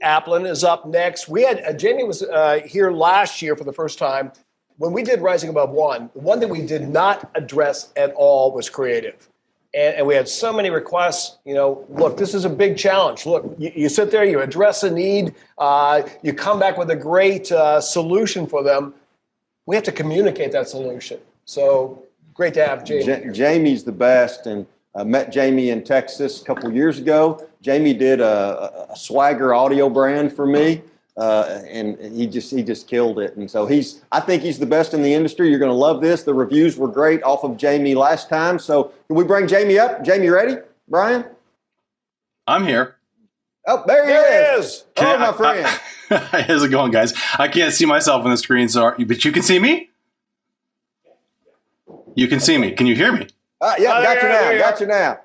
Applin is up next. We had Jamie was here last year for the first time. When we did Rising Above One, the one that we did not address at all was creative. And we had so many requests, look, this is a big challenge. Look, you sit there, you address a need, you come back with a great solution for them. We have to communicate that solution. So great to have Jamie. Jamie's the best. And I met Jamie in Texas a couple years ago. Jamie did a Swagger audio brand for me. And he just killed it. And so I think he's the best in the industry. You're going to love this. The reviews were great off of Jamie last time. So can we bring Jamie up? Jamie, ready? Brian? I'm here. Oh, there he is. My friend. How's it going, guys? I can't see myself on the screen, but you can see me? You can see me. Can you hear me? Yeah, got you now.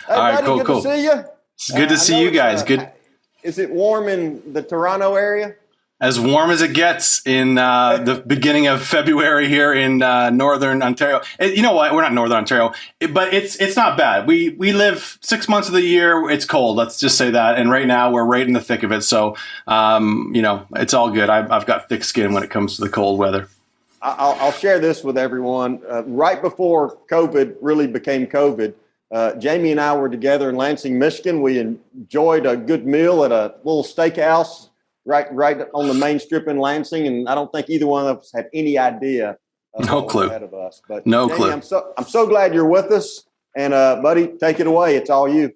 Hey, all right, buddy, cool. To see you. It's good to see you guys. Good. Is it warm in the Toronto area? As warm as it gets in the beginning of February here in northern Ontario. You know what? We're not northern Ontario, but it's not bad. We live 6 months of the year. It's cold. Let's just say that. And right now we're right in the thick of it. So, it's all good. I've got thick skin when it comes to the cold weather. I'll share this with everyone. Right before COVID really became COVID, Jamie and I were together in Lansing, Michigan. We enjoyed a good meal at a little steakhouse right on the main strip in Lansing, and I don't think either one of us had any idea no clue ahead of us. But no Jamie, clue. I'm so glad you're with us, and buddy, take it away. It's all you.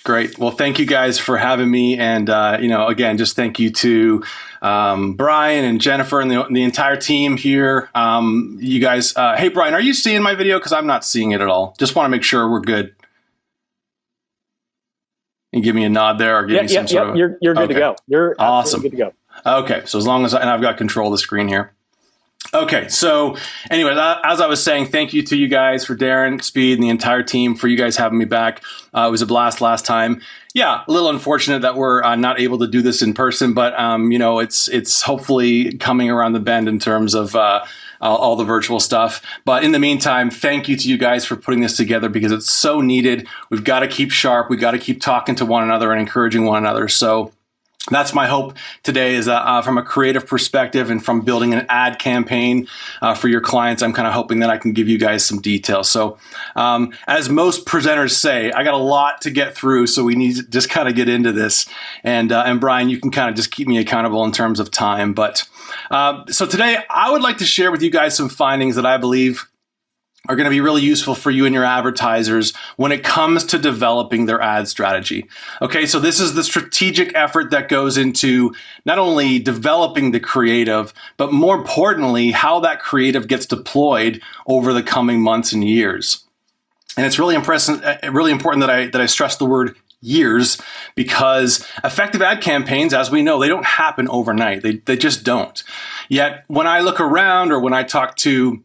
Great. Well, thank you guys for having me, and again, just thank you to Brian and Jennifer and the entire team here. You guys, hey Brian, are you seeing my video? Because I'm not seeing it at all. Just want to make sure we're good. And give me a nod there, or give me some sort of. You're good to go. You're awesome. Good to go. Okay, so as long as I've got control of the screen here. Okay, so anyway, as I was saying, thank you to you guys, for Darren, Speed, and the entire team for you guys having me back. It was a blast last time. Yeah, a little unfortunate that we're not able to do this in person, but it's hopefully coming around the bend in terms of all the virtual stuff. But in the meantime, thank you to you guys for putting this together, because it's so needed. We've got to keep sharp. We've got to keep talking to one another and encouraging one another. So that's my hope today, is that from a creative perspective and from building an ad campaign for your clients, I'm kind of hoping that I can give you guys some details. So as most presenters say, I got a lot to get through, so we need to just kind of get into this. And Brian, you can kind of just keep me accountable in terms of time. But so today I would like to share with you guys some findings that I believe are going to be really useful for you and your advertisers when it comes to developing their ad strategy. Okay, so this is the strategic effort that goes into not only developing the creative, but more importantly, how that creative gets deployed over the coming months and years. And it's really important that I stress the word years, because effective ad campaigns, as we know, they don't happen overnight. They just don't. Yet when I look around, or when I talk to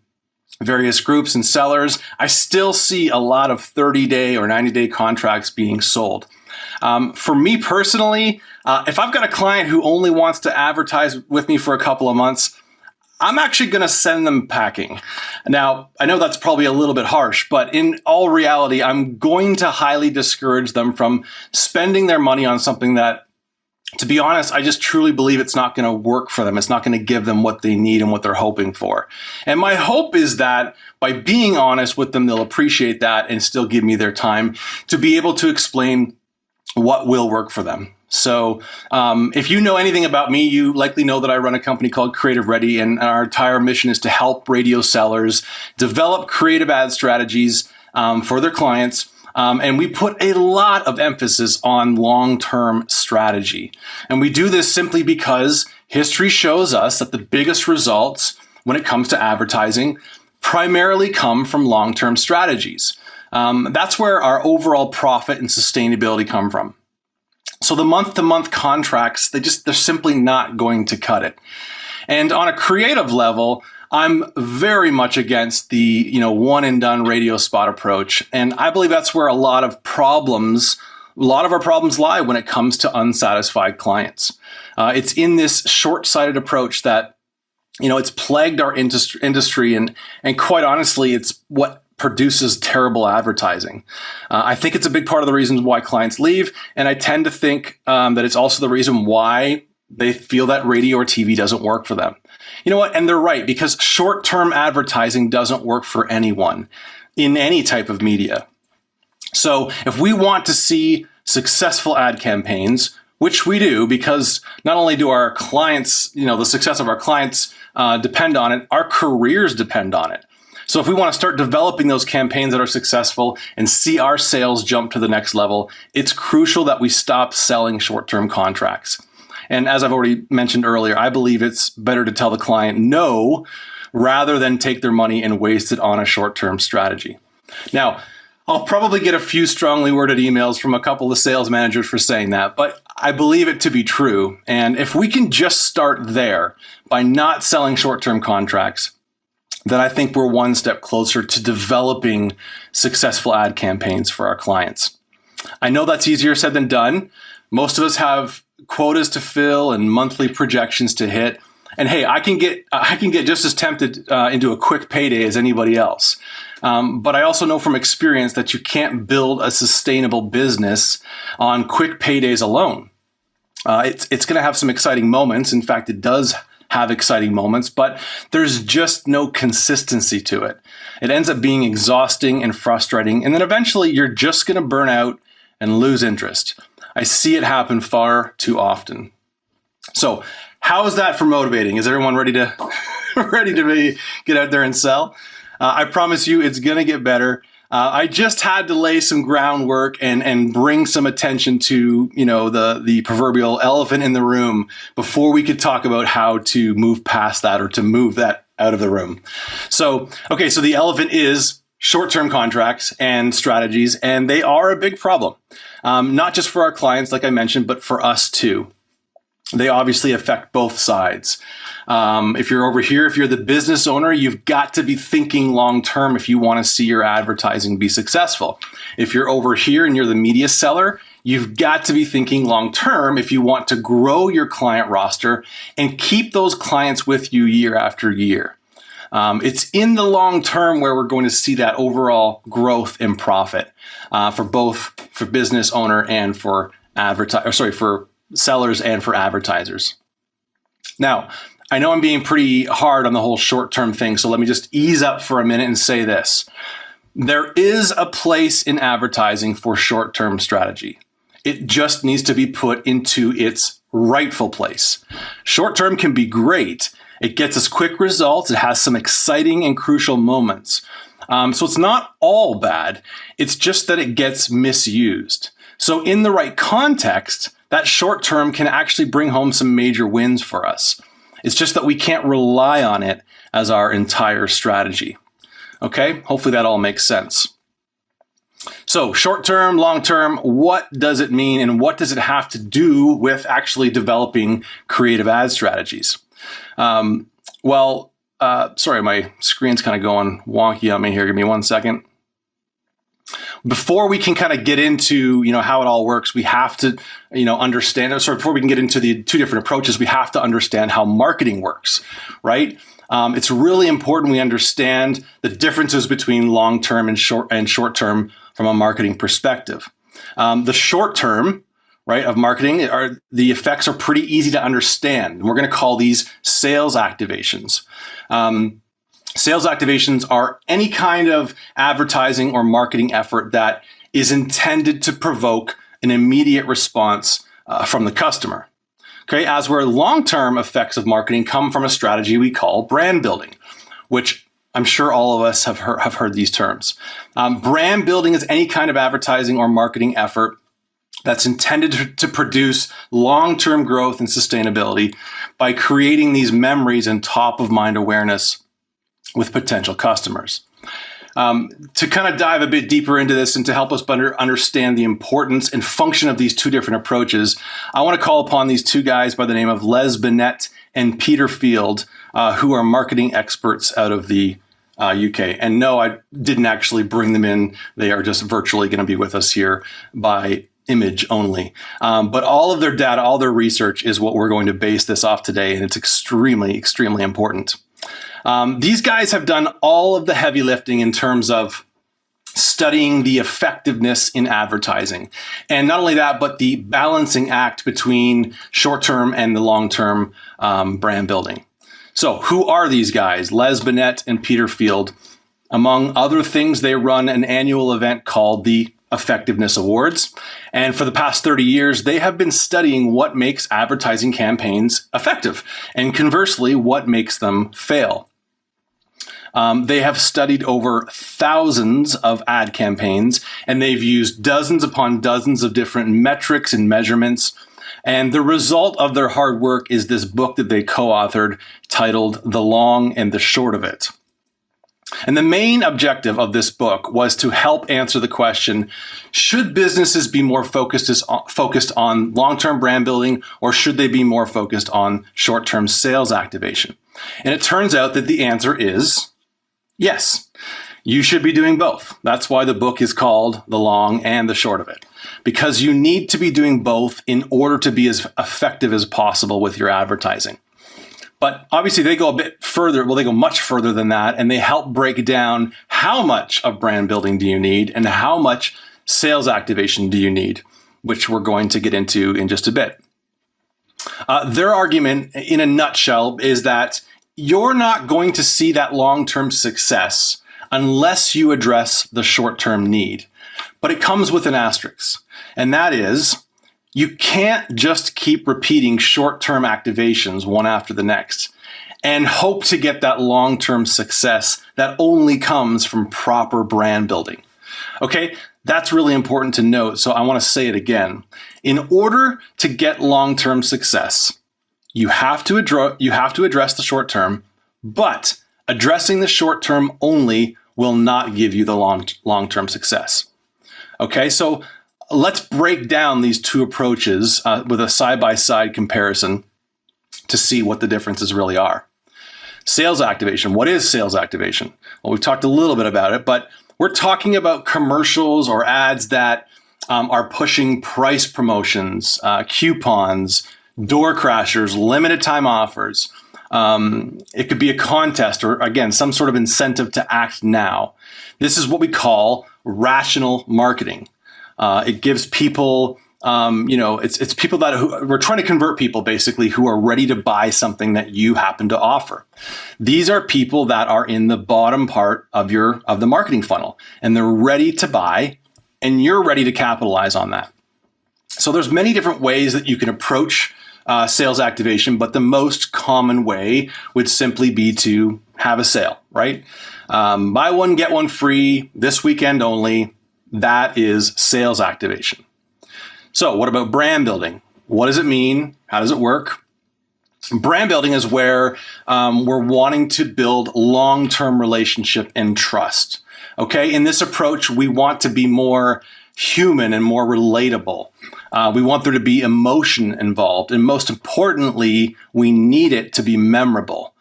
various groups and sellers, I still see a lot of 30-day or 90-day contracts being sold. For me personally, if I've got a client who only wants to advertise with me for a couple of months, I'm actually going to send them packing. Now, I know that's probably a little bit harsh, but in all reality, I'm going to highly discourage them from spending their money on something that, to be honest, I just truly believe it's not going to work for them. It's not going to give them what they need and what they're hoping for. And my hope is that by being honest with them, they'll appreciate that and still give me their time to be able to explain what will work for them. So if you know anything about me, you likely know that I run a company called Creative Ready, and our entire mission is to help radio sellers develop creative ad strategies for their clients. And we put a lot of emphasis on long-term strategy. And we do this simply because history shows us that the biggest results when it comes to advertising primarily come from long-term strategies. That's where our overall profit and sustainability come from. So the month-to-month contracts, they're simply not going to cut it. And on a creative level, I'm very much against the one and done radio spot approach. And I believe that's where a lot of our problems lie when it comes to unsatisfied clients. It's in this short-sighted approach that, it's plagued our industry. And quite honestly, it's what produces terrible advertising. I think it's a big part of the reasons why clients leave. And I tend to think that it's also the reason why they feel that radio or TV doesn't work for them. You know what? And they're right, because short-term advertising doesn't work for anyone in any type of media. So if we want to see successful ad campaigns, which we do, because not only do our clients, the success of our clients depend on it, our careers depend on it. So if we want to start developing those campaigns that are successful and see our sales jump to the next level, it's crucial that we stop selling short-term contracts. And as I've already mentioned earlier, I believe it's better to tell the client no rather than take their money and waste it on a short-term strategy. Now, I'll probably get a few strongly worded emails from a couple of sales managers for saying that, but I believe it to be true. And if we can just start there by not selling short-term contracts, then I think we're one step closer to developing successful ad campaigns for our clients. I know that's easier said than done. Most of us have quotas to fill and monthly projections to hit. And hey, I can get just as tempted into a quick payday as anybody else. But I also know from experience that you can't build a sustainable business on quick paydays alone. It's going to have some exciting moments. In fact, it does have exciting moments, but there's just no consistency to it. It ends up being exhausting and frustrating. And then eventually you're just going to burn out and lose interest. I see it happen far too often. So how is that for motivating? Is everyone ready to get out there and sell? I promise you it's going to get better. I just had to lay some groundwork and bring some attention to, the proverbial elephant in the room before we could talk about how to move past that or to move that out of the room. So the elephant is short-term contracts and strategies, and they are a big problem, not just for our clients, like I mentioned, but for us too. They obviously affect both sides. If you're over here, if you're the business owner, you've got to be thinking long-term if you want to see your advertising be successful. If you're over here and you're the media seller, you've got to be thinking long-term if you want to grow your client roster and keep those clients with you year after year. It's in the long term where we're going to see that overall growth in profit for business owner and for sellers and for advertisers. Now, I know I'm being pretty hard on the whole short-term thing, so let me just ease up for a minute and say this. There is a place in advertising for short-term strategy. It just needs to be put into its rightful place. Short-term can be great. It gets us quick results. It has some exciting and crucial moments. So it's not all bad. It's just that it gets misused. So in the right context, that short term can actually bring home some major wins for us. It's just that we can't rely on it as our entire strategy. Okay, hopefully that all makes sense. So short term, long term, what does it mean and what does it have to do with actually developing creative ad strategies? Sorry, my screen's kind of going wonky on me here. Give me 1 second. Before we can kind of get into, how it all works, we have to, understand, before we can get into the two different approaches, we have to understand how marketing works, right? It's really important we understand the differences between long-term and short-term from a marketing perspective. The short-term, right, of marketing the effects are pretty easy to understand. And we're going to call these sales activations. Sales activations are any kind of advertising or marketing effort that is intended to provoke an immediate response from the customer. Okay, as where long-term effects of marketing come from a strategy we call brand building, which I'm sure all of us have heard these terms. Brand building is any kind of advertising or marketing effort that's intended to produce long-term growth and sustainability by creating these memories and top-of-mind awareness with potential customers. To kind of dive a bit deeper into this and to help us better understand the importance and function of these two different approaches, I want to call upon these two guys by the name of Les Bennett and Peter Field, who are marketing experts out of the UK. And no, I didn't actually bring them in. They are just virtually going to be with us here by image only. But all of their data, all their research is what we're going to base this off today. And it's extremely, extremely important. These guys have done all of the heavy lifting in terms of studying the effectiveness in advertising. And not only that, but the balancing act between short-term and the long-term brand building. So who are these guys? Les Binet and Peter Field. Among other things, they run an annual event called the Effectiveness Awards. And for the past 30 years, they have been studying what makes advertising campaigns effective and conversely, what makes them fail. They have studied over thousands of ad campaigns, and they've used dozens upon dozens of different metrics and measurements. And the result of their hard work is this book that they co-authored titled The Long and the Short of It. And the main objective of this book was to help answer the question, should businesses be more focused on long-term brand building, or should they be more focused on short-term sales activation? And it turns out that the answer is yes. You should be doing both. That's why the book is called The Long and the Short of It, because you need to be doing both in order to be as effective as possible with your advertising. But obviously they go a bit further. Well, they go much further than that, and they help break down how much of brand building do you need and how much sales activation do you need, which we're going to get into in just a bit. Their argument in a nutshell is that you're not going to see that long-term success unless you address the short-term need. But it comes with an asterisk, and that is, you can't just keep repeating short-term activations one after the next and hope to get that long-term success that only comes from proper brand building. Okay, that's really important to note, so I want to say it again. In order to get long-term success, you have to address the short-term, but addressing the short-term only will not give you the long-term success. Okay, so let's break down these two approaches with a side-by-side comparison to see what the differences really are. Sales activation. What is sales activation? Well, we've talked a little bit about it, but we're talking about commercials or ads that are pushing price promotions, coupons, door crashers, limited time offers. It could be a contest or, again, some sort of incentive to act now. This is what we call rational marketing. It gives people, it's people we're trying to convert people basically who are ready to buy something that you happen to offer. These are people that are in the bottom part of the marketing funnel, and they're ready to buy, and you're ready to capitalize on that. So there's many different ways that you can approach sales activation, but the most common way would simply be to have a sale, right? Buy one, get one free, this weekend only. That is sales activation. So what about brand building? What does it mean? How does it work? Brand building is where we're wanting to build long-term relationship and trust. Okay, in this approach, we want to be more human and more relatable. We want there to be emotion involved. And most importantly, we need it to be memorable.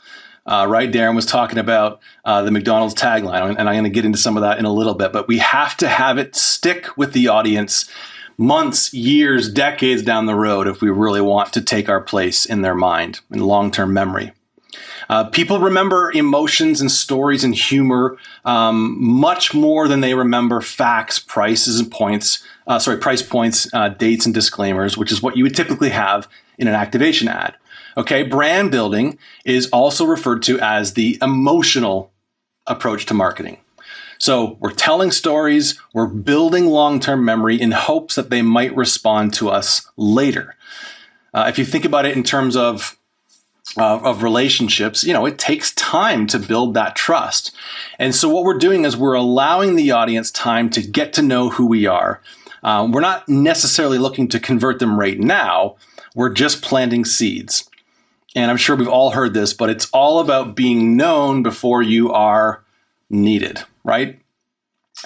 Right? Darren was talking about the McDonald's tagline, and I'm going to get into some of that in a little bit, but we have to have it stick with the audience months, years, decades down the road if we really want to take our place in their mind, in long-term memory. People remember emotions and stories and humor much more than they remember facts, price points, dates and disclaimers, which is what you would typically have in an activation ad. Okay, brand building is also referred to as the emotional approach to marketing. So we're telling stories, we're building long-term memory in hopes that they might respond to us later. If you think about it in terms of relationships, it takes time to build that trust. And so what we're doing is we're allowing the audience time to get to know who we are. We're not necessarily looking to convert them right now. We're just planting seeds. And I'm sure we've all heard this, but it's all about being known before you are needed, right?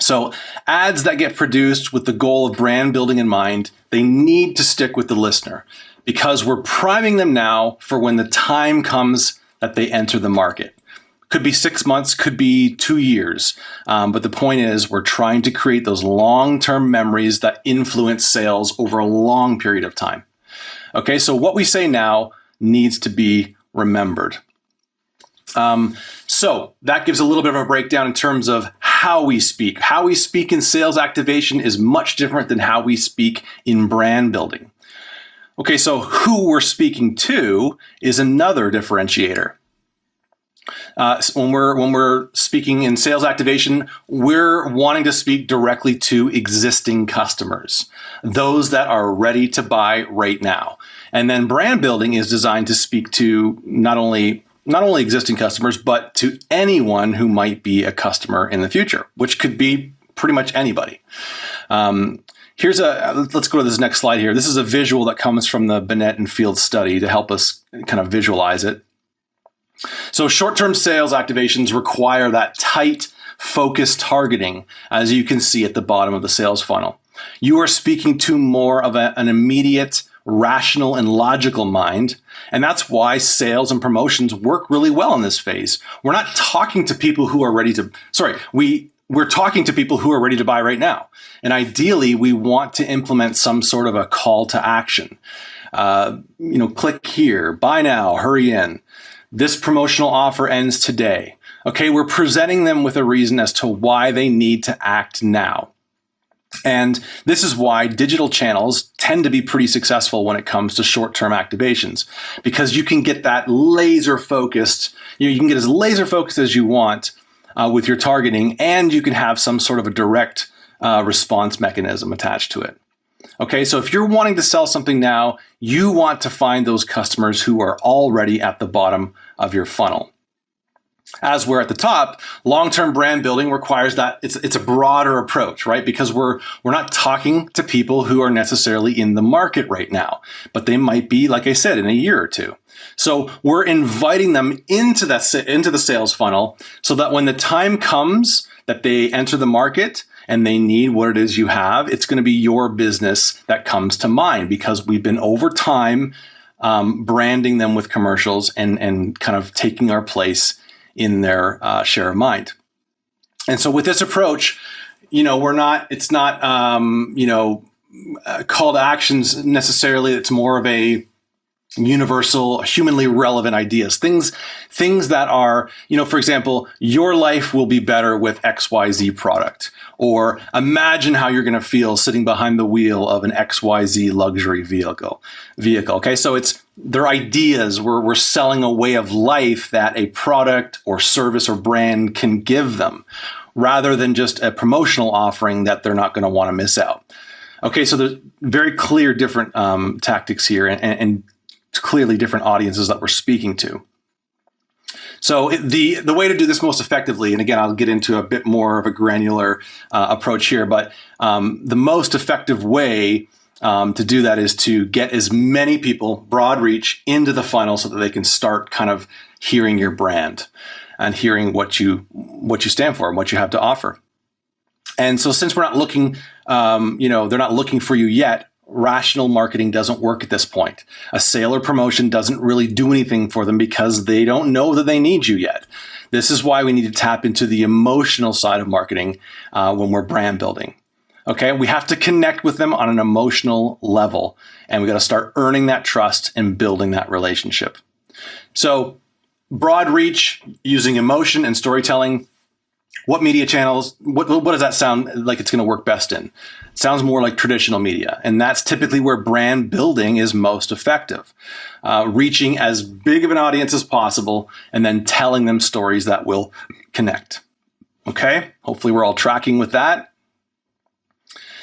So ads that get produced with the goal of brand building in mind, they need to stick with the listener because we're priming them now for when the time comes that they enter the market. Could be 6 months, could be 2 years. But the point is we're trying to create those long-term memories that influence sales over a long period of time. Okay, so what we say now needs to be remembered. So that gives a little bit of a breakdown in terms of how we speak. How we speak in sales activation is much different than how we speak in brand building. Okay, so who we're speaking to is another differentiator. So when we're speaking in sales activation, we're wanting to speak directly to existing customers, those that are ready to buy right now. And then brand building is designed to speak to not only existing customers, but to anyone who might be a customer in the future, which could be pretty much anybody. Let's go to this next slide here. This is a visual that comes from the Binet and Field study to help us kind of visualize it. So short-term sales activations require that tight, focused targeting, as you can see at the bottom of the sales funnel. You are speaking to more of an immediate, rational, and logical mind, and that's why sales and promotions work really well in this phase. We're not talking to people who are we're talking to people who are ready to buy right now. And ideally, we want to implement some sort of a call to action. Click here, buy now, hurry in. This promotional offer ends today. Okay, we're presenting them with a reason as to why they need to act now. And this is why digital channels tend to be pretty successful when it comes to short-term activations, because you can get that laser focused, you can get as laser focused as you want with your targeting, and you can have some sort of a direct response mechanism attached to it. Okay, so if you're wanting to sell something now, you want to find those customers who are already at the bottom of your funnel. As we're at the top, long-term brand building requires that it's a broader approach, right? Because we're not talking to people who are necessarily in the market right now, but they might be, like I said, in a year or two. So we're inviting them into the sales funnel so that when the time comes that they enter the market and they need what it is you have, it's going to be your business that comes to mind, because we've been over time branding them with commercials and kind of taking our place in their share of mind. And so with this approach, it's not call to actions necessarily. It's more of a universal, humanly relevant ideas, things that are, for example, your life will be better with XYZ product, or imagine how you're going to feel sitting behind the wheel of an XYZ luxury vehicle. Okay. So they're ideas. We're selling a way of life that a product or service or brand can give them, rather than just a promotional offering that they're not going to want to miss out. Okay. So there's very clear different tactics here, and clearly different audiences that we're speaking to. So the way to do this most effectively, and again, I'll get into a bit more of a granular approach here, but the most effective way to do that is to get as many people, broad reach, into the funnel so that they can start kind of hearing your brand and hearing what you stand for and what you have to offer. And so since we're not looking, they're not looking for you yet, rational marketing doesn't work at this point. A sale or promotion doesn't really do anything for them because they don't know that they need you yet. This is why we need to tap into the emotional side of marketing when we're brand building. Okay, we have to connect with them on an emotional level, and we got to start earning that trust and building that relationship. So broad reach using emotion and storytelling. What media channels, what does that sound like it's going to work best in? It sounds more like traditional media. And that's typically where brand building is most effective. Reaching as big of an audience as possible and then telling them stories that will connect. Okay, hopefully we're all tracking with that.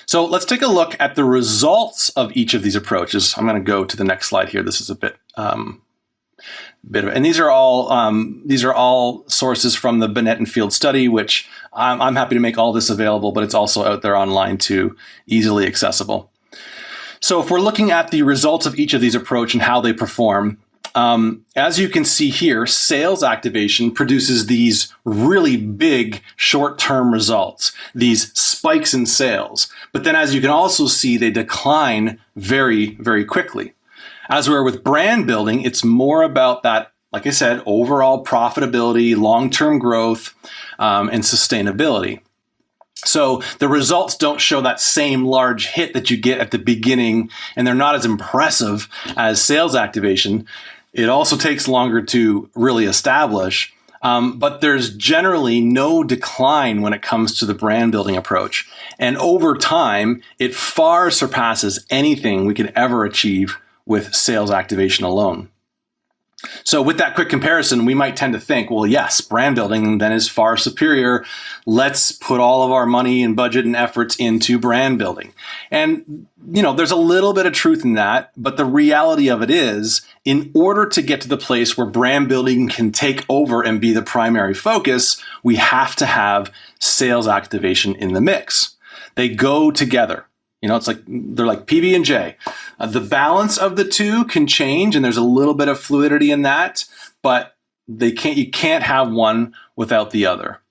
So let's take a look at the results of each of these approaches. I'm going to go to the next slide here. This is a bit and these are all sources from the Binet and Field study, which I'm happy to make all this available, but it's also out there online too, easily accessible. So if we're looking at the results of each of these approaches and how they perform, as you can see here, sales activation produces these really big short-term results, these spikes in sales. But then as you can also see, they decline very, very quickly. As we're with brand building, it's more about that, like I said, overall profitability, long-term growth, and sustainability. So the results don't show that same large hit that you get at the beginning, and they're not as impressive as sales activation. It also takes longer to really establish, But there's generally no decline when it comes to the brand building approach. And over time, it far surpasses anything we could ever achieve with sales activation alone. So with that quick comparison, we might tend to think, well, yes, brand building then is far superior. Let's put all of our money and budget and efforts into brand building. And, there's a little bit of truth in that, but the reality of it is, in order to get to the place where brand building can take over and be the primary focus, we have to have sales activation in the mix. They go together. It's like they're like PB and J. The balance of the two can change, and there's a little bit of fluidity in that, but you can't have one without the other.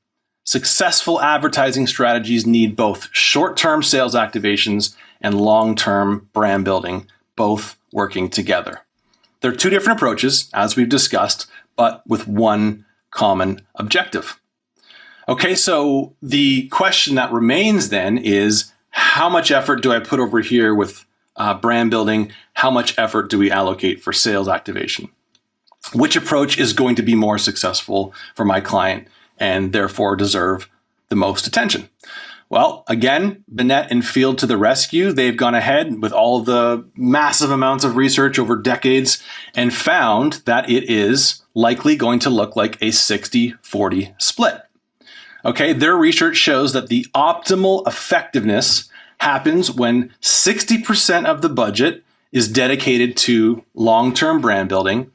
Successful advertising strategies need both short-term sales activations and long-term brand building, both working together. They're two different approaches, as we've discussed, but with one common objective. Okay, so the question that remains then is, how much effort do I put over here with brand building? How much effort do we allocate for sales activation? Which approach is going to be more successful for my client and therefore deserve the most attention? Well, again, Binet and Field to the rescue. They've gone ahead with all of the massive amounts of research over decades and found that it is likely going to look like a 60-40 split. Okay, their research shows that the optimal effectiveness happens when 60% of the budget is dedicated to long-term brand building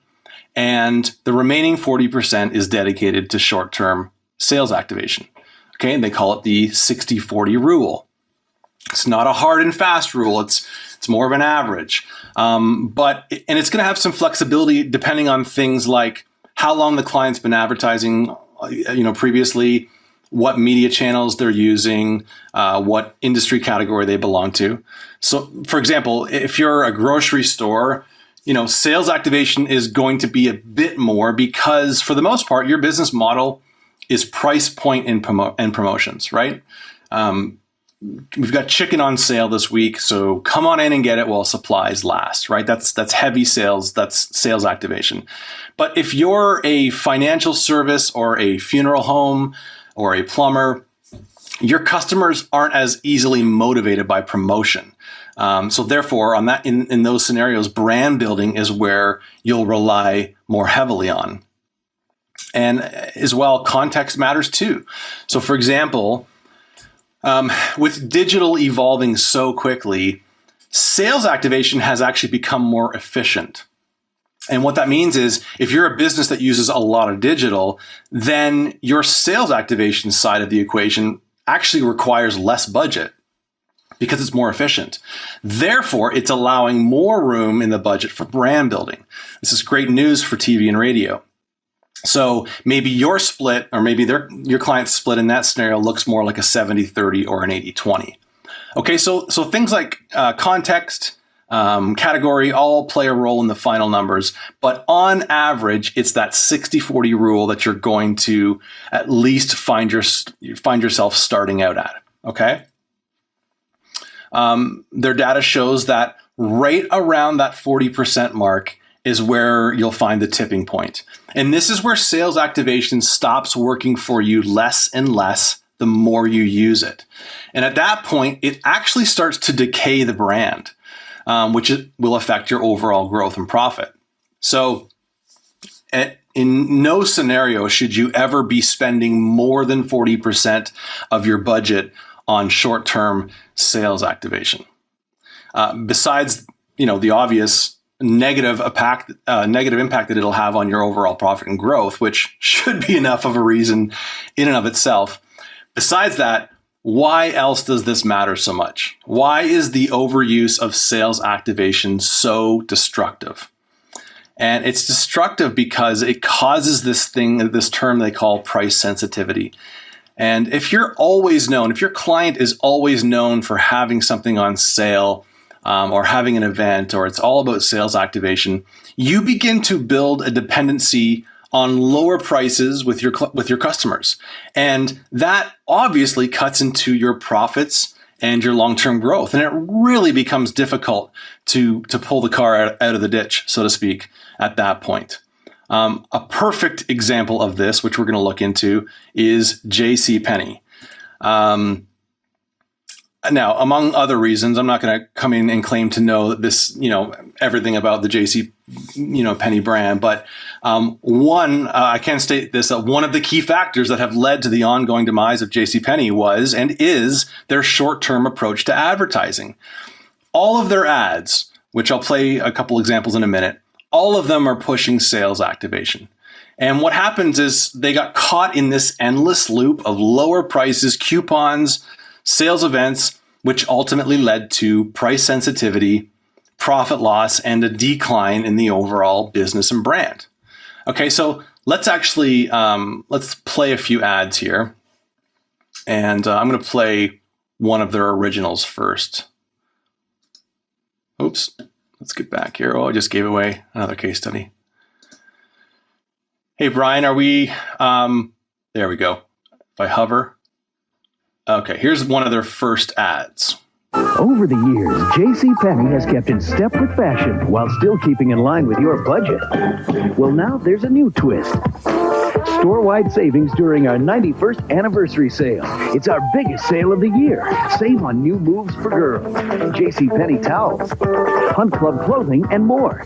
and the remaining 40% is dedicated to short-term sales activation. Okay, and they call it the 60-40 rule. It's not a hard and fast rule. It's more of an average. And it's going to have some flexibility depending on things like how long the client's been advertising, previously, what media channels they're using, what industry category they belong to. So, for example, if you're a grocery store, sales activation is going to be a bit more because, for the most part, your business model is price point and promotions, right? We've got chicken on sale this week, so come on in and get it while supplies last, right? That's heavy sales. That's sales activation. But if you're a financial service or a funeral home or a plumber, your customers aren't as easily motivated by promotion. So therefore, in those scenarios, brand building is where you'll rely more heavily on. And as well, context matters too. So for example, with digital evolving so quickly, sales activation has actually become more efficient. And what that means is if you're a business that uses a lot of digital, then your sales activation side of the equation actually requires less budget because it's more efficient. Therefore, it's allowing more room in the budget for brand building. This is great news for TV and radio. So maybe your split, or maybe your client's split in that scenario looks more like a 70-30 or an 80-20. Okay, so things like context, category all play a role in the final numbers, but on average, it's that 60-40 rule that you're going to at least find yourself starting out at. Okay, their data shows that right around that 40% mark is where you'll find the tipping point, and this is where sales activation stops working for you less and less the more you use it, and at that point, it actually starts to decay the brand. Which will affect your overall growth and profit. So in no scenario should you ever be spending more than 40% of your budget on short-term sales activation. Besides, the obvious negative impact that it'll have on your overall profit and growth, which should be enough of a reason in and of itself. Besides that, why else does this matter so much? Why is the overuse of sales activation so destructive? And it's destructive because it causes this term they call price sensitivity. And if your client is always known for having something on sale, or having an event, or it's all about sales activation, you begin to build a dependency on lower prices with your customers. And that obviously cuts into your profits and your long-term growth. And it really becomes difficult to pull the car out of the ditch, so to speak, at that point. A perfect example of this, which we're going to look into, is JCPenney. Now, among other reasons, I'm not going to come in and claim to know this, everything about the JC, Penny brand, but I can state this, that one of the key factors that have led to the ongoing demise of JCPenney was and is their short-term approach to advertising. All of their ads, which I'll play a couple examples in a minute, all of them are pushing sales activation. And what happens is they got caught in this endless loop of lower prices, coupons, sales events, which ultimately led to price sensitivity, profit loss, and a decline in the overall business and brand. Okay, so let's actually, let's play a few ads here. And I'm going to play one of their originals first. Oops, let's get back here. Oh, I just gave away another case study. Hey, Brian, are we, there we go. If I hover. Okay, here's one of their first ads. Over the years, JCPenney has kept in step with fashion while still keeping in line with your budget. Well, now there's a new twist. Store-wide savings during our 91st anniversary sale. It's our biggest sale of the year. Save on new moves for girls, JCPenney towels, Hunt Club clothing, and more.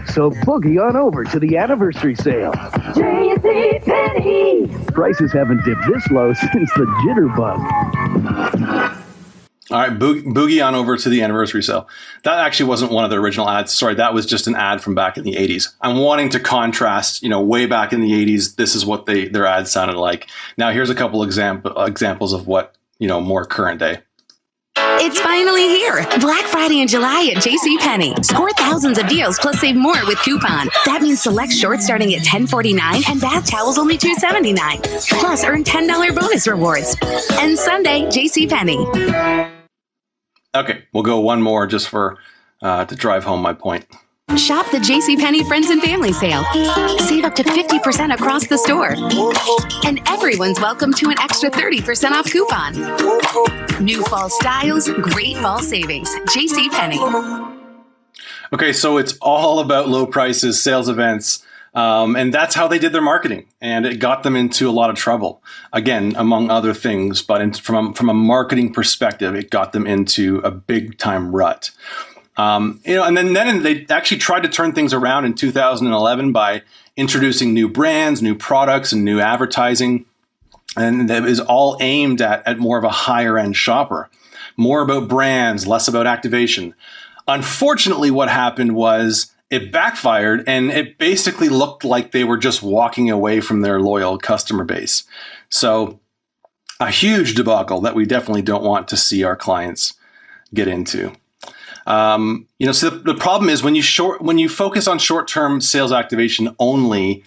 So boogie on over to the anniversary sale. JCPenney! Prices haven't dipped this low since the jitterbug. All right, boogie on over to the anniversary sale. That actually wasn't one of the original ads. Sorry, that was just an ad from back in the 80s. I'm wanting to contrast, way back in the 80s, this is what their ads sounded like. Now, here's a couple examples of what, more current day. It's finally here. Black Friday in July at JCPenney. Score thousands of deals plus save more with coupon. That means select shorts starting at $10.49 and bath towels only $2.79. Plus earn $10 bonus rewards. And Sunday, JCPenney. Okay, we'll go one more just for to drive home my point. Shop the JCPenney Friends and Family Sale. Save up to 50% across the store. And everyone's welcome to an extra 30% off coupon. New fall styles, great fall savings. JCPenney. Okay, so it's all about low prices, sales events, and that's how they did their marketing. And it got them into a lot of trouble. Again, among other things, but from a marketing perspective, it got them into a big time rut. And then they actually tried to turn things around in 2011 by introducing new brands, new products, and new advertising. And that is all aimed at more of a higher end shopper, more about brands, less about activation. Unfortunately, what happened was it backfired and it basically looked like they were just walking away from their loyal customer base. So a huge debacle that we definitely don't want to see our clients get into. So the problem is when you focus on short-term sales activation only,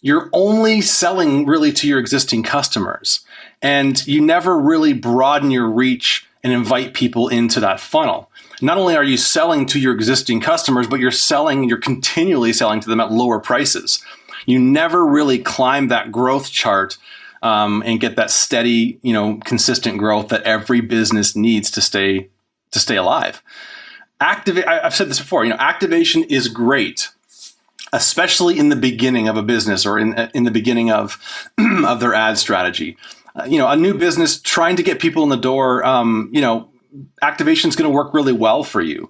you're only selling really to your existing customers, and you never really broaden your reach and invite people into that funnel. Not only are you selling to your existing customers, but you're continually selling to them at lower prices. You never really climb that growth chart and get that steady, consistent growth that every business needs to stay alive. I've said this before, activation is great, especially in the beginning of a business or in the beginning of their ad strategy. A new business trying to get people in the door, activation is going to work really well for you.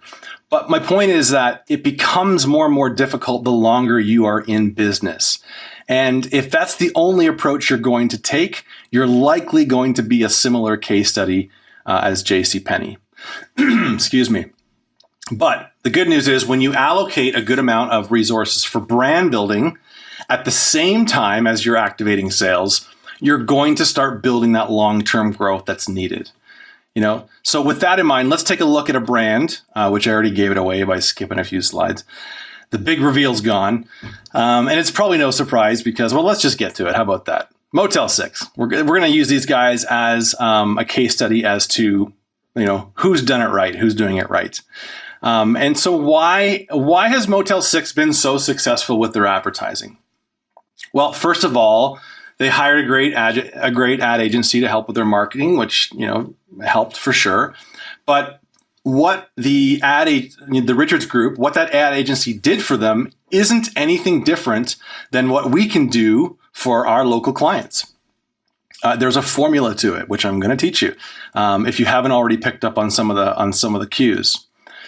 But my point is that it becomes more and more difficult the longer you are in business. And if that's the only approach you're going to take, you're likely going to be a similar case study as JCPenney. Excuse me. But the good news is when you allocate a good amount of resources for brand building at the same time as you're activating sales, you're going to start building that long-term growth that's needed. So with that in mind, let's take a look at a brand, which I already gave it away by skipping a few slides. The big reveal's gone. And it's probably no surprise because, well, let's just get to it. How about that? Motel 6. We're going to use these guys as a case study as to, who's done it right, who's doing it right. And so why has Motel 6 been so successful with their advertising? Well, first of all, they hired a great ad agency to help with their marketing, which, helped for sure. But what the Richards Group, what that ad agency did for them isn't anything different than what we can do for our local clients. There's a formula to it, which I'm going to teach you if you haven't already picked up on some of the cues.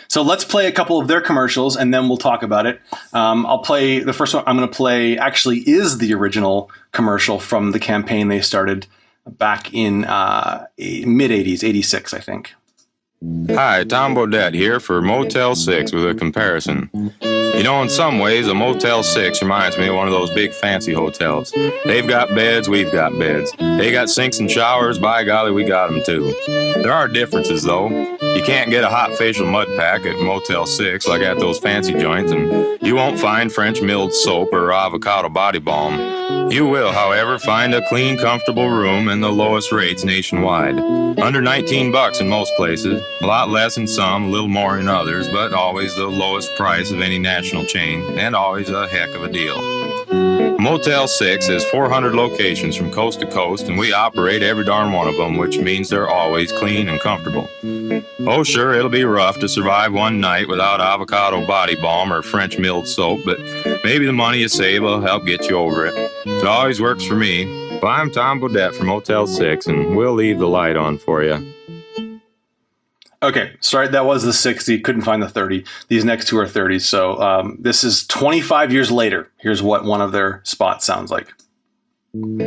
So let's play a couple of their commercials, and then we'll talk about it. I'll play the first one. I'm going to play actually is the original commercial from the campaign they started back in mid 80s, 86, I think. Hi, Tom Bodette here for Motel 6 with a comparison. You know, in some ways, a Motel 6 reminds me of one of those big fancy hotels. They've got beds, we've got beds. They got sinks and showers, by golly, we got them too. There are differences, though. You can't get a hot facial mud pack at Motel 6 like at those fancy joints, and you won't find French milled soap or avocado body balm. You will, however, find a clean, comfortable room and the lowest rates nationwide. Under $19 in most places, a lot less in some, a little more in others, but always the lowest price of any national chain, and always a heck of a deal. Motel 6 has 400 locations from coast to coast, and we operate every darn one of them, which means they're always clean and comfortable. Oh, sure, it'll be rough to survive one night without avocado body balm or French milled soap, but maybe the money you save will help get you over it. It always works for me. Well, I'm Tom Bodette from Motel 6, and we'll leave the light on for you. Okay, sorry, that was the 60. Couldn't find the 30. These next two are 30s. So this is 25 years later. Here's what one of their spots sounds like.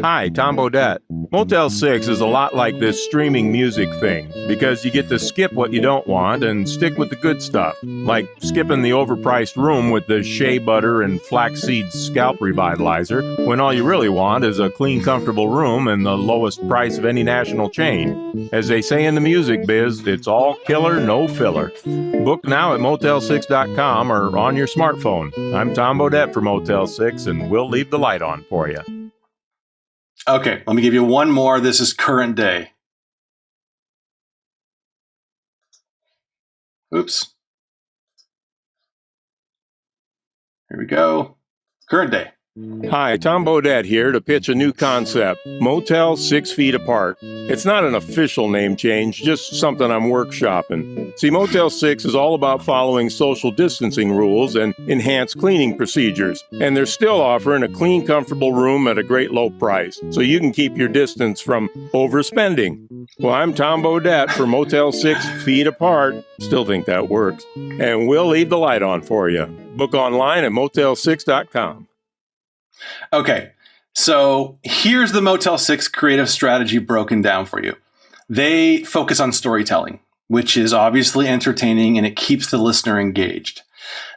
Hi, Tom Bodette. Motel 6 is a lot like this streaming music thing because you get to skip what you don't want and stick with the good stuff, like skipping the overpriced room with the shea butter and flaxseed scalp revitalizer when all you really want is a clean, comfortable room and the lowest price of any national chain. As they say in the music biz, it's all killer, no filler. Book now at motel6.com or on your smartphone. I'm Tom Bodette for Motel 6, and we'll leave the light on for you. Okay, let me give you one more. This is current day. Oops. Here we go. Current day. Hi, Tom Bodette here to pitch a new concept, Motel 6 Feet Apart. It's not an official name change, just something I'm workshopping. See, Motel 6 is all about following social distancing rules and enhanced cleaning procedures, and they're still offering a clean, comfortable room at a great low price, so you can keep your distance from overspending. Well, I'm Tom Bodette for Motel 6 Feet Apart. Still think that works. And we'll leave the light on for you. Book online at motel6.com. Okay, so here's the Motel 6 creative strategy broken down for you. They focus on storytelling, which is obviously entertaining and it keeps the listener engaged.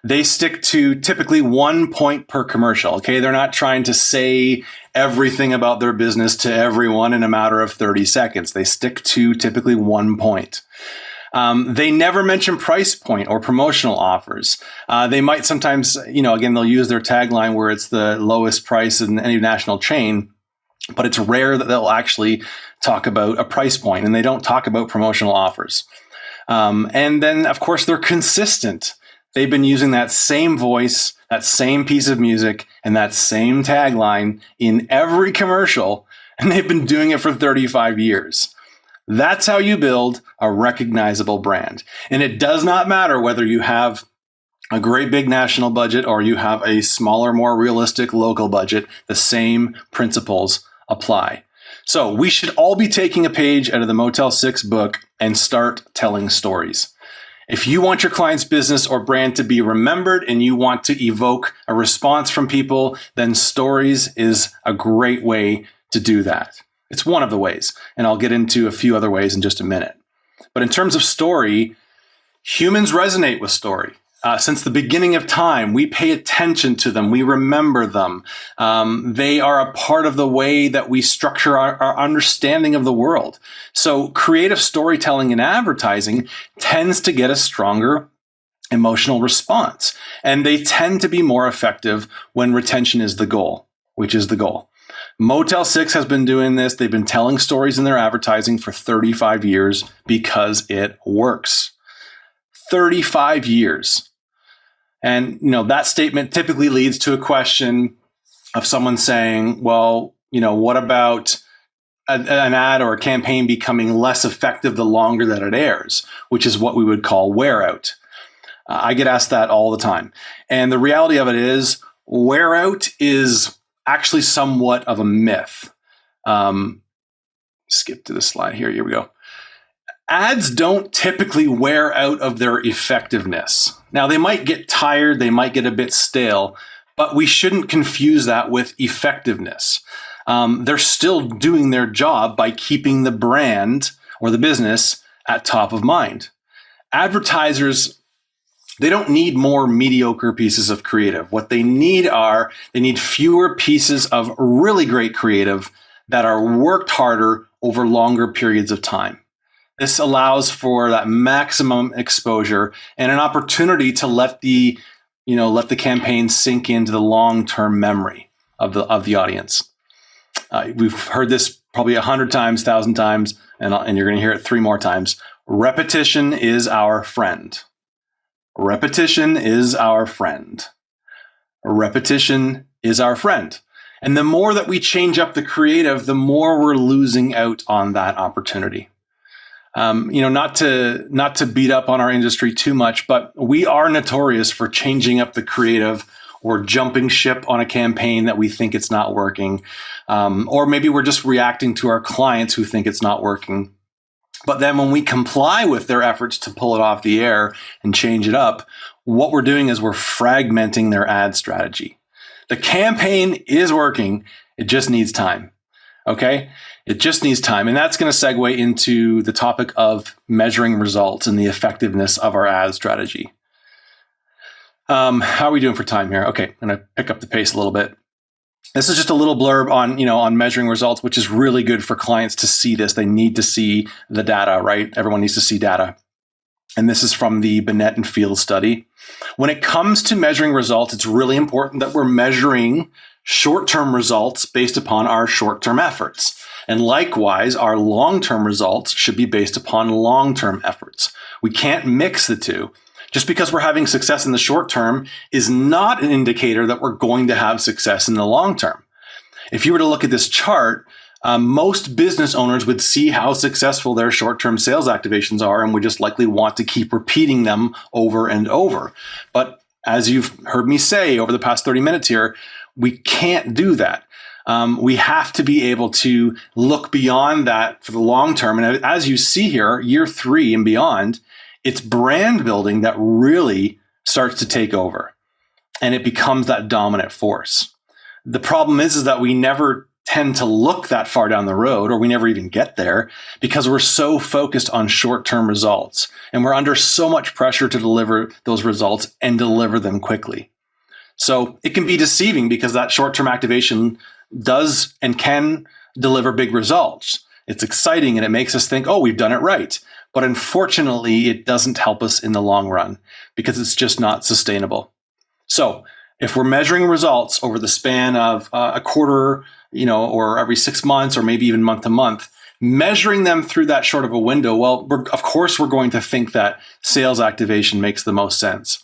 They stick to typically 1 point per commercial, okay? They're not trying to say everything about their business to everyone in a matter of 30 seconds. They stick to typically 1 point. They never mention price point or promotional offers. They might sometimes, again, they'll use their tagline where it's the lowest price in any national chain, but it's rare that they'll actually talk about a price point, and they don't talk about promotional offers. And then, of course, they're consistent. They've been using that same voice, that same piece of music, and that same tagline in every commercial, and they've been doing it for 35 years. That's how you build a recognizable brand. And it does not matter whether you have a great big national budget or you have a smaller, more realistic local budget. The same principles apply. So we should all be taking a page out of the Motel 6 book and start telling stories. If you want your client's business or brand to be remembered and you want to evoke a response from people, then stories is a great way to do that. It's one of the ways, and I'll get into a few other ways in just a minute. But in terms of story, humans resonate with story. Since the beginning of time, we pay attention to them. We remember them. They are a part of the way that we structure our understanding of the world. So creative storytelling in advertising tends to get a stronger emotional response. And they tend to be more effective when retention is the goal, which is the goal. Motel 6 has been doing this. They've been telling stories in their advertising for 35 years because it works. 35 years. And, that statement typically leads to a question of someone saying, well, what about an ad or a campaign becoming less effective the longer that it airs, which is what we would call wear out. I get asked that all the time. And the reality of it is, wear out is actually somewhat of a myth. Skip to the slide here. Here we go. Ads don't typically wear out of their effectiveness. Now, they might get tired, they might get a bit stale, but we shouldn't confuse that with effectiveness. They're still doing their job by keeping the brand or the business at top of mind. Advertisers, they don't need more mediocre pieces of creative. What they need fewer pieces of really great creative that are worked harder over longer periods of time. This allows for that maximum exposure and an opportunity to let the campaign sink into the long-term memory of the audience. We've heard this probably 100 times, 1,000 times, and you're going to hear it 3 more times. Repetition is our friend. Repetition is our friend. Repetition is our friend. And the more that we change up the creative, the more we're losing out on that opportunity. Not to beat up on our industry too much, but we are notorious for changing up the creative or jumping ship on a campaign that we think it's not working. Or maybe we're just reacting to our clients who think it's not working. But then when we comply with their efforts to pull it off the air and change it up, what we're doing is we're fragmenting their ad strategy. The campaign is working. It just needs time. Okay? It just needs time. And that's going to segue into the topic of measuring results and the effectiveness of our ad strategy. How are we doing for time here? Okay, I'm going to pick up the pace a little bit. This is just a little blurb on measuring results, which is really good for clients to see this. They need to see the data, right? Everyone needs to see data. And this is from the Binet and Field study. When it comes to measuring results, it's really important that we're measuring short-term results based upon our short-term efforts. And likewise, our long-term results should be based upon long-term efforts. We can't mix the two. Just because we're having success in the short term is not an indicator that we're going to have success in the long term. If you were to look at this chart, most business owners would see how successful their short-term sales activations are and would just likely want to keep repeating them over and over. But as you've heard me say over the past 30 minutes here, we can't do that. We have to be able to look beyond that for the long term. And as you see here, year 3 and beyond, it's brand building that really starts to take over and it becomes that dominant force. The problem is that we never tend to look that far down the road, or we never even get there because we're so focused on short-term results and we're under so much pressure to deliver those results and deliver them quickly. So it can be deceiving because that short-term activation does and can deliver big results. It's exciting and it makes us think, oh, we've done it right. But unfortunately, it doesn't help us in the long run because it's just not sustainable. So if we're measuring results over the span of a quarter, or every 6 months, or maybe even month to month, measuring them through that short of a window, well, of course, we're going to think that sales activation makes the most sense.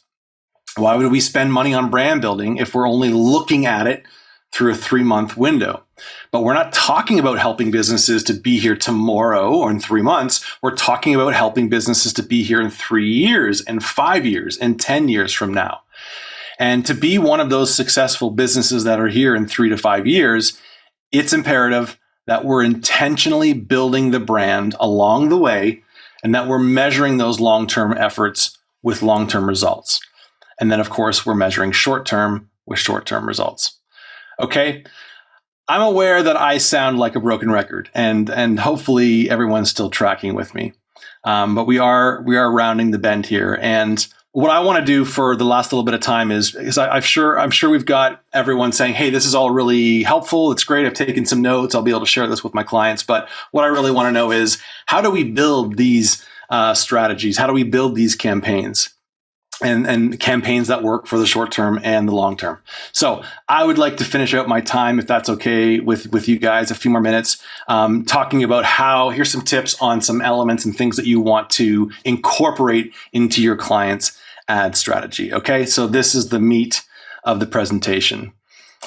Why would we spend money on brand building if we're only looking at it through a 3-month window? But we're not talking about helping businesses to be here tomorrow or in 3 months. We're talking about helping businesses to be here in 3 years and 5 years and 10 years from now. And to be one of those successful businesses that are here in 3 to 5 years, it's imperative that we're intentionally building the brand along the way and that we're measuring those long-term efforts with long-term results. And then, of course, we're measuring short-term with short-term results. Okay? I'm aware that I sound like a broken record, and hopefully everyone's still tracking with me. But we are rounding the bend here. And what I want to do for the last little bit of time is I'm sure we've got everyone saying, hey, this is all really helpful. It's great. I've taken some notes. I'll be able to share this with my clients. But what I really want to know is, how do we build these strategies? How do we build these campaigns? And campaigns that work for the short term and the long term. So I would like to finish out my time, if that's okay with you guys, a few more minutes, talking about here's some tips on some elements and things that you want to incorporate into your client's ad strategy. Okay, so this is the meat of the presentation.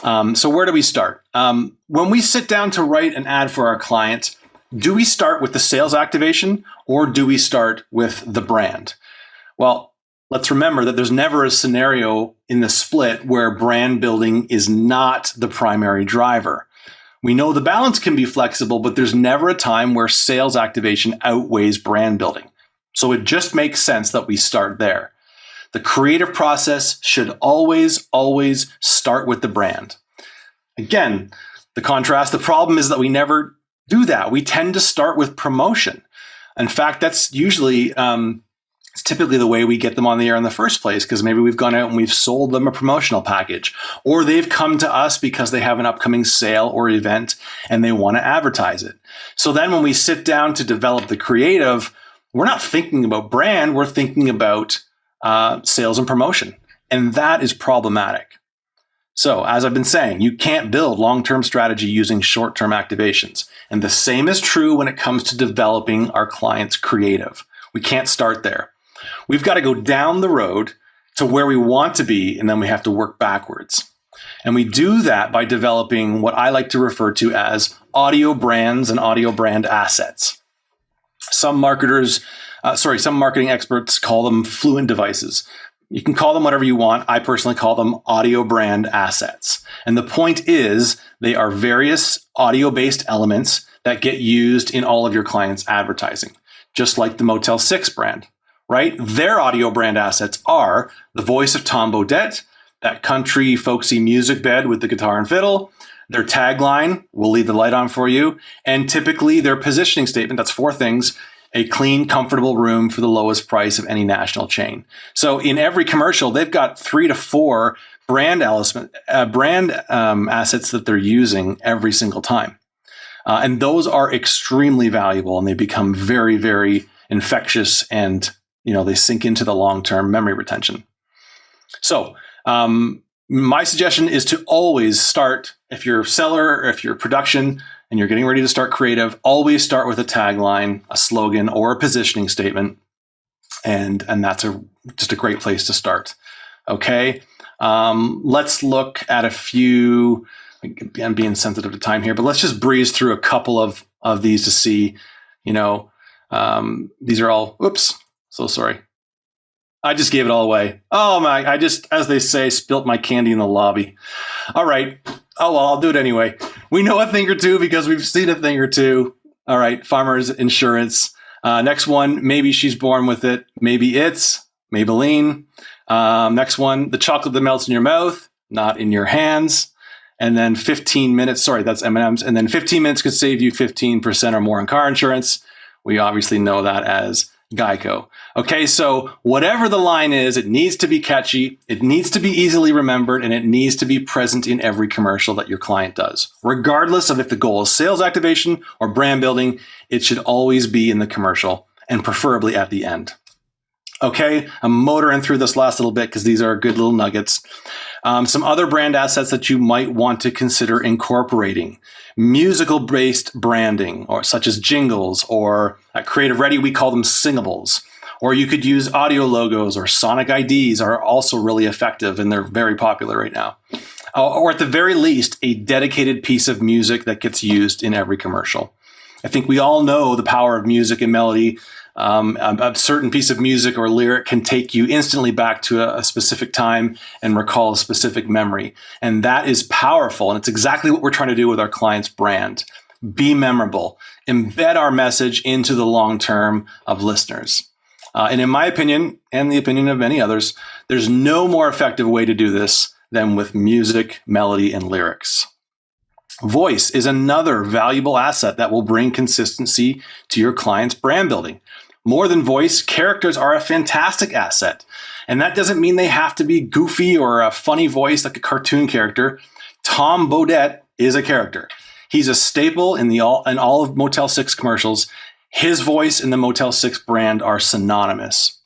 So where do we start? When we sit down to write an ad for our client, do we start with the sales activation or do we start with the brand? Well, let's remember that there's never a scenario in the split where brand building is not the primary driver. We know the balance can be flexible, but there's never a time where sales activation outweighs brand building. So it just makes sense that we start there. The creative process should always start with the brand. Again, the contrast, the problem is that we never do that. We tend to start with promotion. In fact, that's usually, it's typically the way we get them on the air in the first place, because maybe we've gone out and we've sold them a promotional package, or they've come to us because they have an upcoming sale or event and they want to advertise it. So then when we sit down to develop the creative, we're not thinking about brand, we're thinking about sales and promotion. And that is problematic. So as I've been saying, you can't build long-term strategy using short-term activations. And the same is true when it comes to developing our clients' creative. We can't start there. We've got to go down the road to where we want to be, and then we have to work backwards. And we do that by developing what I like to refer to as audio brands and audio brand assets. Some marketing experts call them fluent devices. You can call them whatever you want. I personally call them audio brand assets. And the point is they are various audio-based elements that get used in all of your clients' advertising, just like the Motel 6 brand, right? Their audio brand assets are the voice of Tom Bodett, that country folksy music bed with the guitar and fiddle, their tagline, "We'll leave the light on for you," and typically their positioning statement, that's 4 things: a clean, comfortable room for the lowest price of any national chain. So in every commercial, they've got 3 to 4 brand assets that they're using every single time. And those are extremely valuable, and they become very, very infectious, and they sink into the long-term memory retention. So my suggestion is to always start, if you're a seller or if you're production, and you're getting ready to start creative, always start with a tagline, a slogan, or a positioning statement. And that's just a great place to start. Okay. Let's look at a few. I'm being sensitive to time here, but let's just breeze through a couple of these to see, these are all, oops, so sorry. I just gave it all away. Oh my, I just, as they say, spilt my candy in the lobby. All right. Oh, well, I'll do it anyway. We know a thing or two because we've seen a thing or two. All right. Farmers Insurance. Next one, maybe she's born with it. Maybe it's Maybelline. Next one, the chocolate that melts in your mouth, not in your hands. And then 15 minutes. Sorry, that's M&M's. And then 15 minutes could save you 15% or more in car insurance. We obviously know that as Geico. Okay, so whatever the line is, it needs to be catchy, it needs to be easily remembered, and it needs to be present in every commercial that your client does. Regardless of if the goal is sales activation or brand building, it should always be in the commercial, and preferably at the end. Okay, I'm motoring through this last little bit because these are good little nuggets. Some other brand assets that you might want to consider incorporating: musical-based branding, or such as jingles, or at Creative Ready, we call them singables. Or you could use audio logos, or sonic IDs are also really effective, and they're very popular right now. Or at the very least, a dedicated piece of music that gets used in every commercial. I think we all know the power of music and melody. A certain piece of music or lyric can take you instantly back to a specific time and recall a specific memory. And that is powerful. And it's exactly what we're trying to do with our client's brand. Be memorable. Embed our message into the long term of listeners. And in my opinion, and the opinion of many others, there's no more effective way to do this than with music, melody, and lyrics. Voice is another valuable asset that will bring consistency to your client's brand building. More than voice, characters are a fantastic asset. And that doesn't mean they have to be goofy or a funny voice like a cartoon character. Tom Bodett is a character. He's a staple in all of Motel 6 commercials. His voice and the Motel 6 brand are synonymous.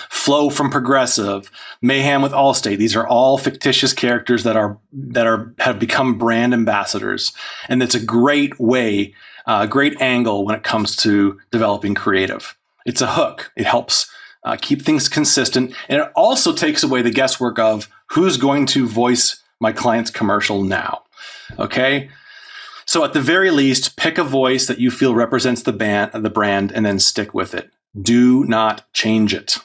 Flo from Progressive, Mayhem with Allstate. These are all fictitious characters that have become brand ambassadors. And it's a great way, a great angle when it comes to developing creative. It's a hook. It helps keep things consistent. And it also takes away the guesswork of who's going to voice my client's commercial now. Okay. So at the very least, pick a voice that you feel represents the brand, and then stick with it. Do not change it.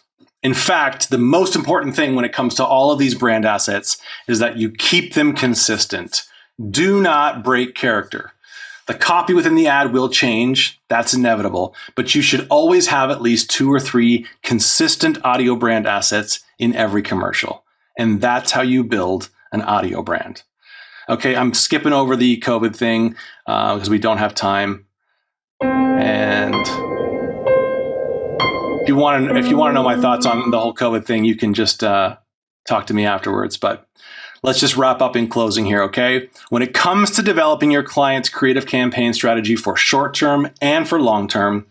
In fact, the most important thing when it comes to all of these brand assets is that you keep them consistent. Do not break character. The copy within the ad will change. That's inevitable. But you should always have at least 2 or 3 consistent audio brand assets in every commercial. And that's how you build an audio brand. Okay, I'm skipping over the COVID thing because we don't have time. And if you want to know my thoughts on the whole COVID thing, you can just talk to me afterwards. But let's just wrap up in closing here, okay? When it comes to developing your client's creative campaign strategy for short-term and for long-term,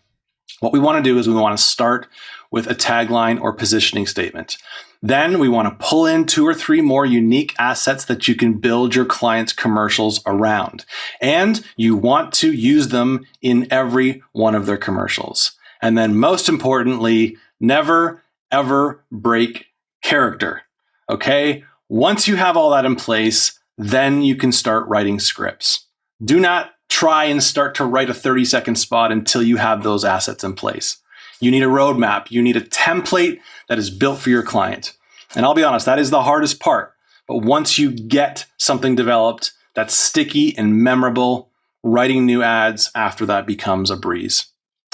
what we want to do is we want to start with a tagline or positioning statement. Then we want to pull in 2 or 3 more unique assets that you can build your client's commercials around. And you want to use them in every one of their commercials. And then most importantly, never, ever break character, okay? Once you have all that in place, then you can start writing scripts. Do not try and start to write a 30-second spot until you have those assets in place. You need a roadmap. You need a template that is built for your client. And I'll be honest, that is the hardest part. But once you get something developed that's sticky and memorable, writing new ads after that becomes a breeze.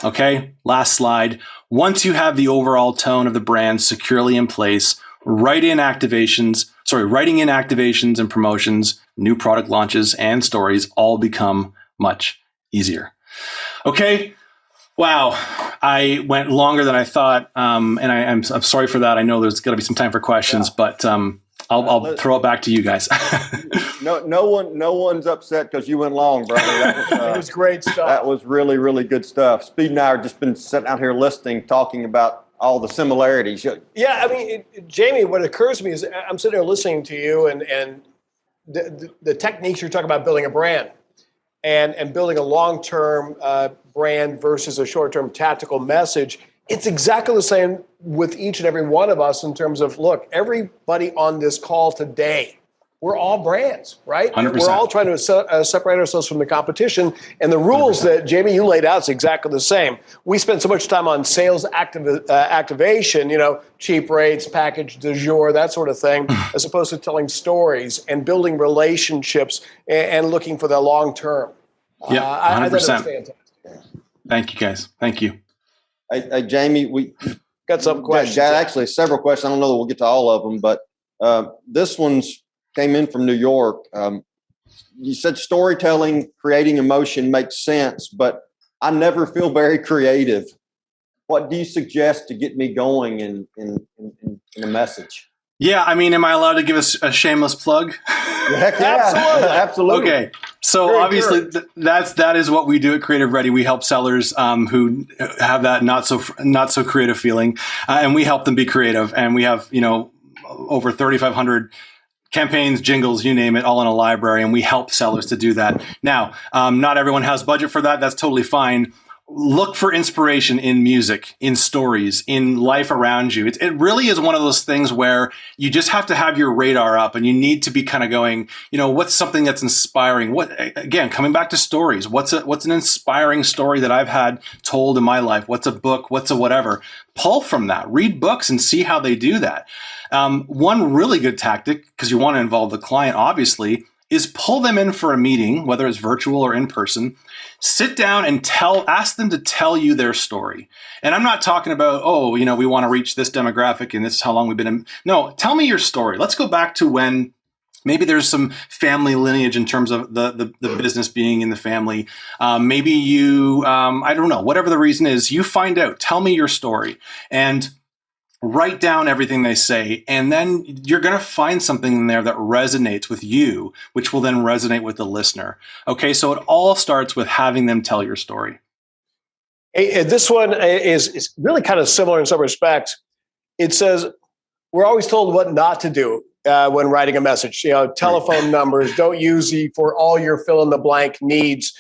Okay, last slide. Once you have the overall tone of the brand securely in place, writing in activations and promotions, new product launches, and stories all become much easier. Okay, wow, I went longer than I thought, and I'm sorry for that. I know there's got to be some time for questions, but I'll throw it back to you guys. No one's upset because you went long, brother. That was great stuff. That was really, really good stuff. Speed and I have just been sitting out here listening, talking about all the similarities. Yeah, I mean, Jamie, what occurs to me is I'm sitting there listening to you and the techniques you're talking about building a brand and building a long-term brand versus a short-term tactical message. It's exactly the same with each and every one of us in terms of, look, everybody on this call today, we're all brands, right? 100%. We're all trying to separate ourselves from the competition. And the rules 100%. That, Jamie, you laid out is exactly the same. We spend so much time on sales activation, cheap rates, package du jour, that sort of thing, as opposed to telling stories and building relationships and looking for the long term. Yeah, 100%. I thought it was fantastic. Thank you, guys. Thank you. Hey, Jamie, we got some questions. Actually, several questions. I don't know that we'll get to all of them, but this one's came in from New York. You said storytelling, creating emotion makes sense, but I never feel very creative. What do you suggest to get me going in a message? Yeah, I mean, am I allowed to give us a shameless plug? Heck yeah, absolutely. Okay, so obviously that is what we do at Creative Ready. We help sellers who have that not so creative feeling, and we help them be creative. And we have over 3,500 campaigns, jingles, you name it, all in a library, and we help sellers to do that. Now, not everyone has budget for that. That's totally fine. Look for inspiration in music, in stories, in life around you. It really is one of those things where you just have to have your radar up and you need to be kind of going, what's something that's inspiring? Again, coming back to stories, what's an inspiring story that I've had told in my life? What's a book? What's a whatever? Pull from that, read books and see how they do that. One really good tactic, because you want to involve the client, obviously, is pull them in for a meeting, whether it's virtual or in person. Sit down and ask them to tell you their story. And I'm not talking about, we want to reach this demographic and this is how long we've been in. No, tell me your story. Let's go back to when maybe there's some family lineage in terms of the business being in the family. Maybe you, I don't know, whatever the reason is, you find out, tell me your story. And write down everything they say, and then you're going to find something in there that resonates with you, which will then resonate with the listener. Okay, so it all starts with having them tell your story. Hey, this one is really kind of similar in some respects. It says, we're always told what not to do when writing a message. Telephone numbers, don't use for all your fill-in-the-blank needs.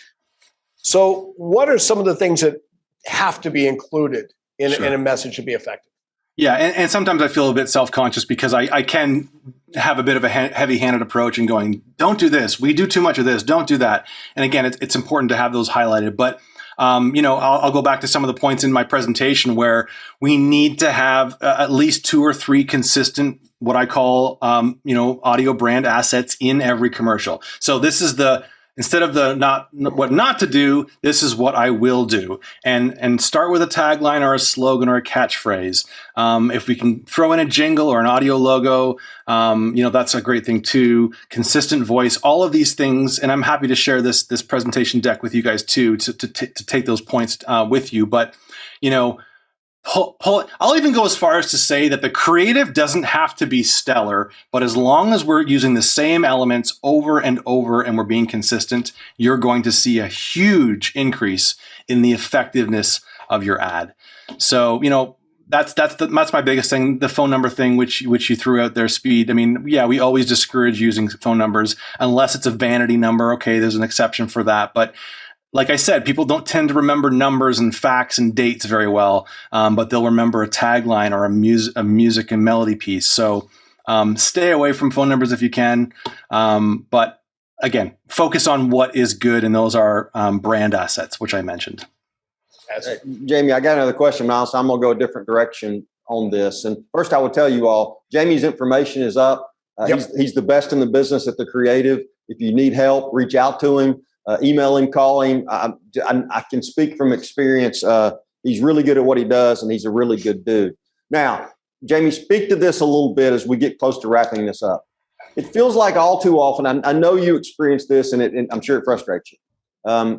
So what are some of the things that have to be included in a message to be effective? Yeah, and sometimes I feel a bit self-conscious because I can have a bit of a heavy-handed approach and going, don't do this. We do too much of this. Don't do that. And again, it's important to have those highlighted. But I'll go back to some of the points in my presentation where we need to have at least 2 or 3 consistent, what I call, audio brand assets in every commercial. So this is instead of what not to do, this is what I will do. And start with a tagline or a slogan or a catchphrase. If we can throw in a jingle or an audio logo, that's a great thing too. Consistent voice, all of these things. And I'm happy to share this presentation deck with you guys too, to take those points with you. But, I'll even go as far as to say that the creative doesn't have to be stellar, but as long as we're using the same elements over and over and we're being consistent, you're going to see a huge increase in the effectiveness of your ad. So, that's my biggest thing. The phone number thing, which you threw out there, Speed. I mean, yeah, we always discourage using phone numbers unless it's a vanity number. Okay, there's an exception for that, but like I said, people don't tend to remember numbers and facts and dates very well, but they'll remember a tagline or a music and melody piece. So stay away from phone numbers if you can. But again, focus on what is good, and those are brand assets, which I mentioned. Jamie, I got another question now, so I'm going to go a different direction on this. And first, I will tell you all, Jamie's information is up. He's the best in the business at the creative. If you need help, reach out to him. Email him, call him. I can speak from experience. He's really good at what he does, and he's a really good dude. Now, Jamie, speak to this a little bit as we get close to wrapping this up. It feels like all too often, I know you experience this, and I'm sure it frustrates you.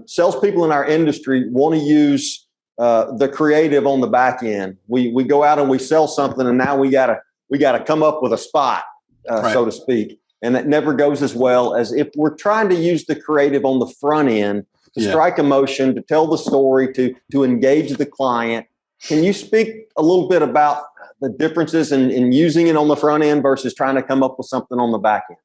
Salespeople in our industry want to use the creative on the back end. We go out and we sell something, and now we gotta come up with a spot, so to speak. And that never goes as well as if we're trying to use the creative on the front end to strike emotion, to tell the story, to engage the client. Can you speak a little bit about the differences in using it on the front end versus trying to come up with something on the back end?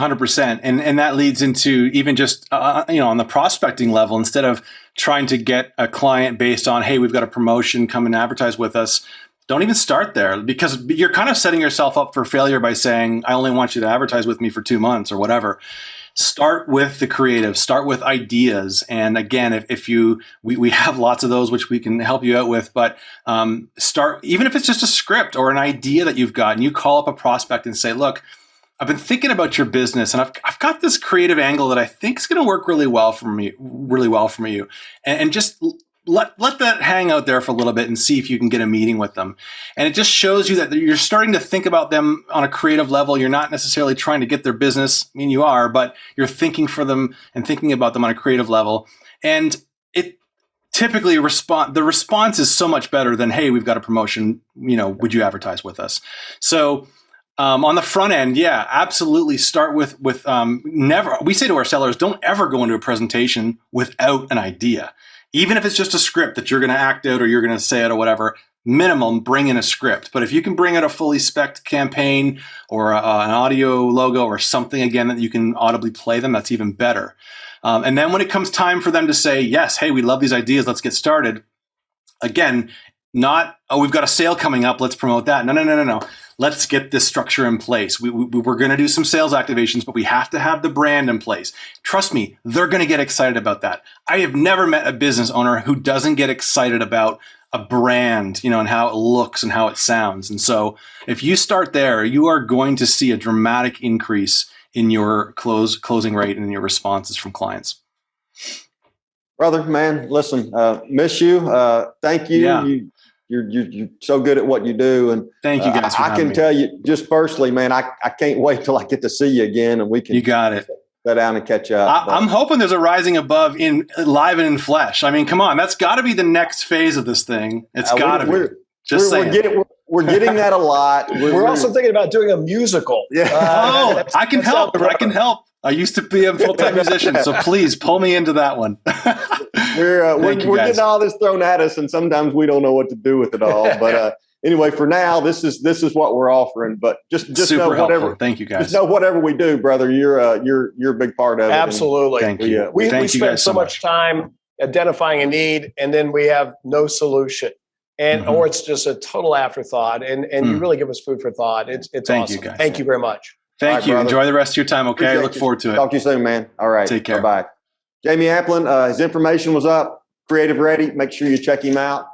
100%. And that leads into even just, on the prospecting level, instead of trying to get a client based on, hey, we've got a promotion, come and advertise with us. Don't even start there, because you're kind of setting yourself up for failure by saying, I only want you to advertise with me for 2 months or whatever. Start with the creative, start with ideas. And again, we have lots of those, which we can help you out with, but start, even if it's just a script or an idea that you've got, and you call up a prospect and say, look, I've been thinking about your business, and I've got this creative angle that I think is going to work really well for you. And just let that hang out there for a little bit and see if you can get a meeting with them. And it just shows you that you're starting to think about them on a creative level. You're not necessarily trying to get their business. I mean, you are, but you're thinking for them and thinking about them on a creative level. And it typically the response is so much better than, hey, we've got a promotion, would you advertise with us? So on the front end, yeah, absolutely. Start with never. We say to our sellers, don't ever go into a presentation without an idea. Even if it's just a script that you're going to act out or you're going to say it or whatever, minimum, bring in a script. But if you can bring out a fully spec'd campaign or an audio logo or something, again, that you can audibly play them, that's even better. And then when it comes time for them to say, yes, hey, we love these ideas, let's get started. Again, not, oh, we've got a sale coming up, let's promote that. No. Let's get this structure in place. We're going to do some sales activations, but we have to have the brand in place. Trust me, they're going to get excited about that. I have never met a business owner who doesn't get excited about a brand, and how it looks and how it sounds. And so if you start there, you are going to see a dramatic increase in your closing rate and in your responses from clients. Brother, man, listen, miss you. Thank you. Yeah. You're so good at what you do, and thank you guys. I can tell you just personally, man, I can't wait till I get to see you again, and we can. You got it. Sit down and catch up. I'm hoping there's a rising above in live and in flesh. I mean, come on, that's got to be the next phase of this thing. It's got to be. Just saying. We're getting that a lot. We're also thinking about doing a musical. Yeah. I can help. I used to be a full-time musician, so please pull me into that one. We're getting all this thrown at us, and sometimes we don't know what to do with it all. But anyway, for now, this is what we're offering. But just super know whatever. Helpful. Thank you, guys. Just know whatever we do, brother. You're a big part of it. Absolutely. Thank you. We Thank you spend guys so much time identifying a need, and then we have no solution. And or it's just a total afterthought, and you really give us food for thought. It's Thank awesome. you, guys. Thank you very much. Thank you. Brother. Enjoy the rest of your time. Okay. Appreciate I look forward to it. Talk to you soon, man. All right. Take care. Bye. Jamie Applin, his information was up. Creative Ready. Make sure you check him out.